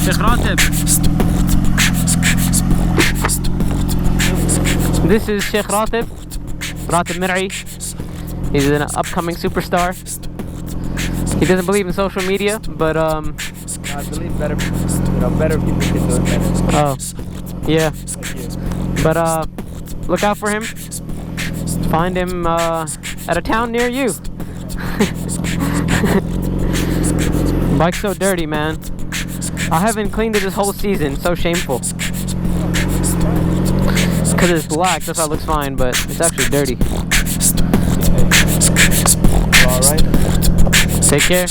Sheikh Ratib. This is Sheikh Ratib Mir'i. He's an upcoming superstar. He doesn't believe in social media, but I believe better people can do it better. Oh, yeah. But look out for him. Find him at a town near you. Bike's so dirty, man. I haven't cleaned it this whole season. So shameful. Because it's black, that's why it looks fine, but it's actually dirty. Alright. Take care.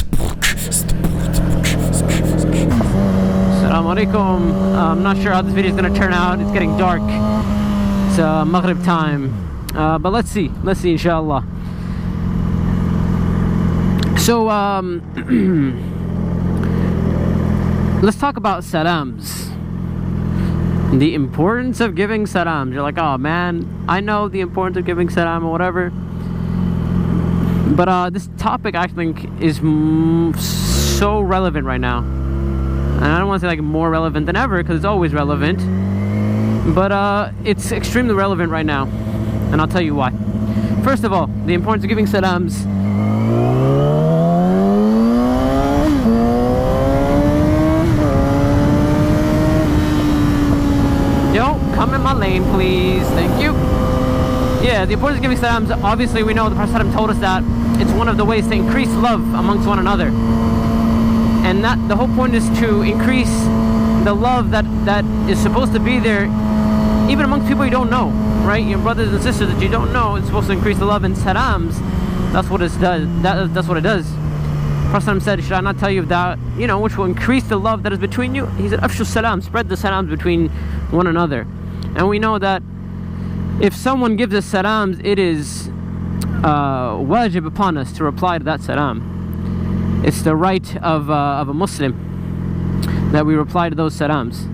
Assalamu alaikum. I'm not sure how this video is going to turn out. It's getting dark. It's Maghrib time. But let's see, inshallah. So, let's talk about salams. The importance of giving salams. You're like, oh man, I know the importance of giving salam or whatever. But this topic I think is so relevant right now. And I don't want to say like more relevant than ever, because it's always relevant. But it's extremely relevant right now. And I'll tell you why. First of all, the importance of giving salams. Yo, come in my lane, please. Thank you. Yeah, the importance of giving salams, obviously we know the Prophet told us that it's one of the ways to increase love amongst one another. And that the whole point is to increase the love that is supposed to be there even amongst people you don't know, right? Your brothers and sisters that you don't know. It's supposed to increase the love. And salams, that's what it does. That's what it does. Prophet said, should I not tell you that, which will increase the love that is between you? He said, afshu salam, spread the salams between one another. And we know that if someone gives us salams, it is wajib upon us to reply to that salam. It's the right of a Muslim that we reply to those salams.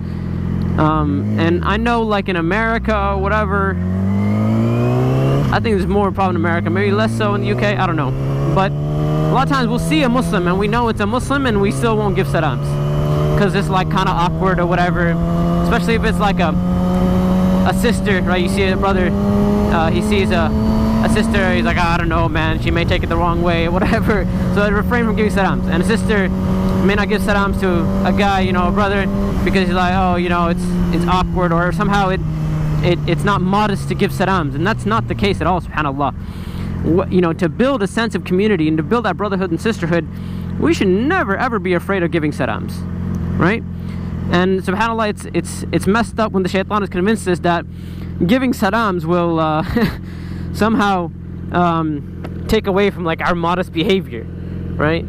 And I know, like in America or whatever, I think there's more problem in America, maybe less so in the UK, I don't know. But a lot of times we'll see a Muslim and we know it's a Muslim and we still won't give salams because it's like kind of awkward or whatever, especially if it's like a sister, right? You see a brother, he sees a sister, he's like, I don't know, man, she may take it the wrong way or whatever, so I refrain from giving salams. And a sister may not give salams to a guy, a brother, because he's like, oh, it's awkward, or somehow it's not modest to give salams. And that's not the case at all, subhanAllah. To build a sense of community and to build that brotherhood and sisterhood, we should never ever be afraid of giving salams, right? And subhanAllah, it's messed up when the shaitan has convinced us that giving salams will somehow take away from like our modest behavior, right?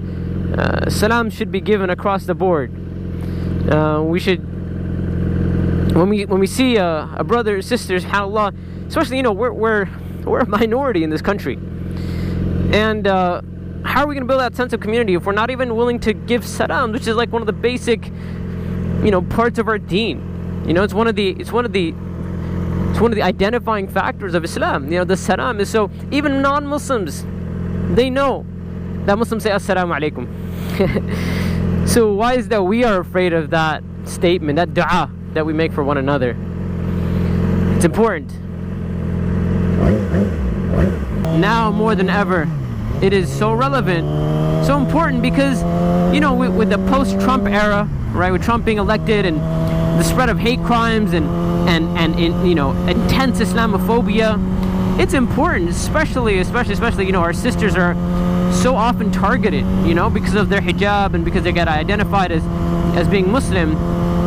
Salam should be given across the board. We should, when we see a brother or sister, subhanAllah, especially we're a minority in this country, and how are we going to build that sense of community if we're not even willing to give salam, which is like one of the basic parts of our deen? It's one of the identifying factors of Islam. The salam is, so even non-Muslims, they know that Muslims say assalamu alaikum. So why is that we are afraid of that statement, that dua that we make for one another? It's important. Now more than ever, it is so relevant, so important, because with the post-Trump era, right, with Trump being elected and the spread of hate crimes and intense Islamophobia, it's important, especially our sisters are so often targeted, because of their hijab and because they get identified as being Muslim,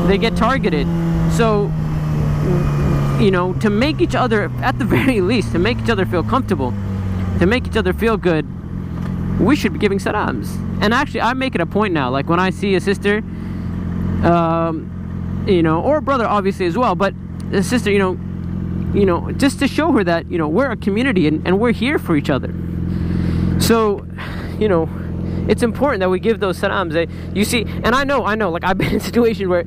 they get targeted. So to make each other, at the very least, to make each other feel comfortable, to make each other feel good, we should be giving salams. And actually, I make it a point now, like when I see a sister, or a brother obviously as well, but a sister, just to show her that, we're a community and we're here for each other. So, it's important that we give those salams. You see, and I know, like I've been in a situation where,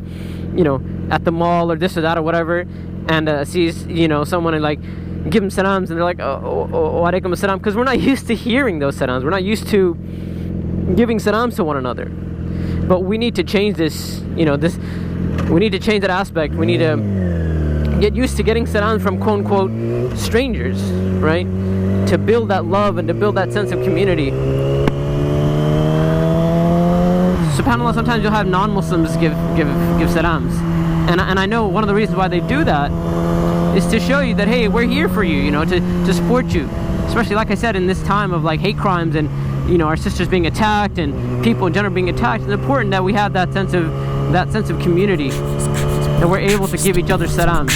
at the mall or this or that or whatever, and sees, someone and like give them salams, and they're like, oh, alaikum assalam, because we're not used to hearing those salams. We're not used to giving salams to one another. But we need to change this, we need to change that aspect. We need to get used to getting salams from quote-unquote strangers, right? To build that love and to build that sense of community. SubhanAllah, sometimes you'll have non-Muslims give salams. And I know one of the reasons why they do that is to show you that, hey, we're here for you, to support you. Especially, like I said, in this time of like hate crimes and our sisters being attacked and people in general being attacked, it's important that we have that sense of community, that we're able to give each other salams.